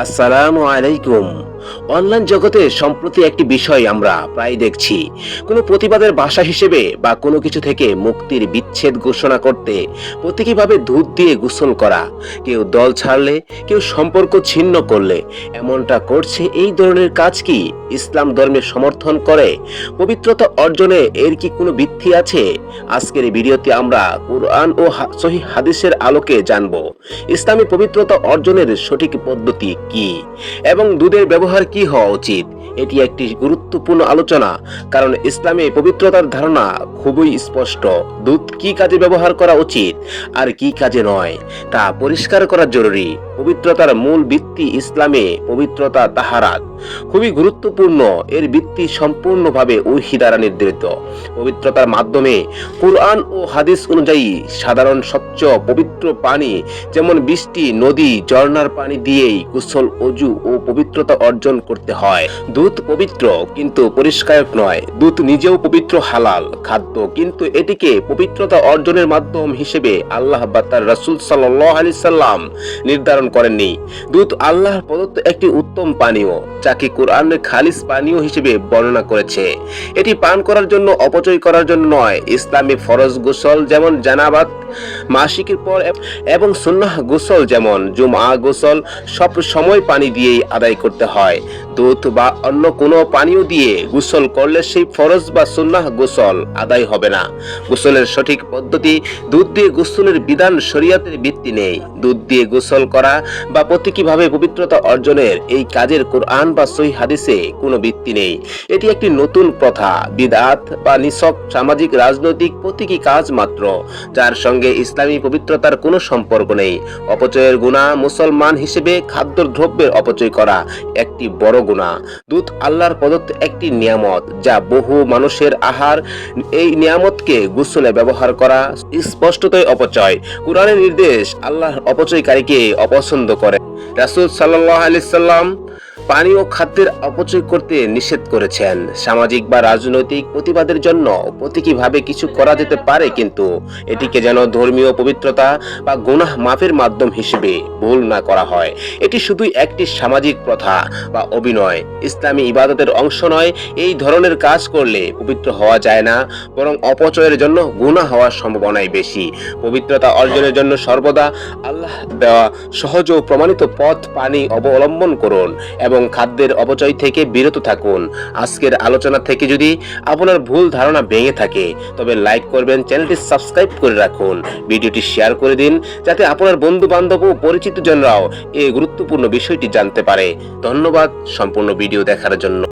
আসসালামু আলাইকুম। অনলাইন জগতে সম্প্রতি একটি বিষয় আমরা প্রায় দেখছি। কোনো প্রতিবাদের ভাষা হিসেবে বা কোনো কিছু থেকে মুক্তির বিচ্ছেদ ঘোষণা করতে প্রতীকীভাবে দুধ দিয়ে গোসল করা, কেউ দল ছাড়লে, কেউ সম্পর্ক ছিন্ন করলে এমনটা করছে। এই ধরনের কাজ কি ইসলাম ধর্মের সমর্থন করে? পবিত্রতা অর্জনে এর কি কোনো ভিত্তি আছে? আজকের এই ভিডিওতে আমরা কুরআন ও সহিহ হাদিসের আলোকে জানব ইসলামী পবিত্রতা অর্জনের সঠিক পদ্ধতি কি এবং দুধের ব্যবহার কি হওয়া উচিত। এটি একটি গুরুত্বপূর্ণ আলোচনা, কারণ ইসলামে পবিত্রতার ধারণা খুবই স্পষ্ট। দুধ কি কাজে ব্যবহার করা উচিত আর কি কাজে নয় তা পরিষ্কার করা জরুরি। পবিত্রতার মূল ভিত্তি ইসলামে পবিত্রতা তাহারাত খুবই গুরুত্বপূর্ণ। এর ভিত্তি সম্পূর্ণভাবে ওহী দ্বারা নির্ধারিত। পবিত্রতার মাধ্যমে কুরআন ও হাদিস অনুযায়ী সাধারণ স্বচ্ছ পবিত্র পানি, যেমন বৃষ্টি, নদী, ঝর্ণার পানি দিয়েই গোসল, অজু ও পবিত্রতা অর্জন করতে হয়। দুধ পবিত্র কিন্তু পরিষ্কারক নয়। দুধ নিজেও পবিত্র, হালাল খাদ্য, কিন্তু এটিকে পবিত্রতা অর্জনের মাধ্যম হিসেবে আল্লাহ বা তার রাসূল সাল্লাল্লাহু আলাইহি সাল্লাম নির্ধারণ করেননি। দুধ আল্লাহর প্রদত্ত একটি উত্তম পানীয়, যাকে কোরআনের খালিস পানীয় হিসেবে বর্ণনা করেছে। এটি পান করার জন্য, অপচয় করার জন্য নয়। ইসলামে ফরজ গোসল যেমন জানাবাত, মাসিকের পর, এবং সুন্নাহ গোসল যেমন জুমআ গোসল সব সময় পানি দিয়েই আদায় করতে হয়। দুধ বা অন্য কোনো পানীয় দিয়ে গোসল করলে সেই ফরজ বা সুন্নাহ গোসল আদায় হবে না। গোসলের সঠিক পদ্ধতি: দুধ দিয়ে গোসলের বিধান শরীয়তের ভিত্তি নেই। দুধ দিয়ে গোসল করা বা প্রতীকীভাবে পবিত্রতা অর্জনের এই কাজের কোরআন বা সহিহ হাদিসে কোনো ভিত্তি নেই। এটি একটি নতুন প্রথা, বিদআত বা নিছক সামাজিক রাজনৈতিক প্রতীকী কাজ মাত্র, যার সঙ্গে ইসলামী পবিত্রতার কোনো সম্পর্ক নেই। অপচয়ের গুনাহ: মুসলমান হিসেবে খাদ্য দ্রব্যের অপচয় করা একটি বড় গুনাহ। দুধ আল্লাহর প্রদত্ত একটি নিয়ামত, যা বহু মানুষের আহার। এই নিয়ামতকে গোসলে ব্যবহার করা স্পষ্টতই অপচয়। কুরআনের নির্দেশ আল্লাহ অপচয়কারীকে অপছন্দ করে। রাসূল সাল্লাল্লাহু আলাইহি সাল্লাম পানি ও খাদ্যের অপচয় করতে নিষেধ করেছেন। সামাজিক বা রাজনৈতিক প্রতিবাদের জন্য প্রতীকীভাবে কিছু করা যেতে পারে, কিন্তু এটিকে যেন ধর্মীয় পবিত্রতা বা গুনাহ মাফের মাধ্যম হিসেবে ভুল না করা হয়। এটি শুধুই একটি সামাজিক প্রথা বা অভিনয়, ইসলামী ইবাদতের অংশ নয়। এই ধরনের কাজ করলে পবিত্র হওয়া যায় না, বরং অপচয়ের জন্য গুনাহ হওয়ার সম্ভাবনাই বেশি। পবিত্রতা অর্জনের জন্য সর্বদা আল্লাহ দেওয়া সহজ ও প্রমাণিত পথ পানি অবলম্বন করুন এবং খাদ্যের অপচয় থেকে বিরত থাকুন। আজকের আলোচনা থেকে যদি আপনার ভুল ধারণা ভেঙে থাকে, তবে লাইক করবেন, চ্যানেলটি সাবস্ক্রাইব করে রাখুন, ভিডিওটি শেয়ার করে দিন, যাতে আপনার বন্ধু বান্ধব ও পরিচিত জনরাও এই গুরুত্বপূর্ণ বিষয়টি জানতে পারে। ধন্যবাদ সম্পূর্ণ ভিডিও দেখার জন্য।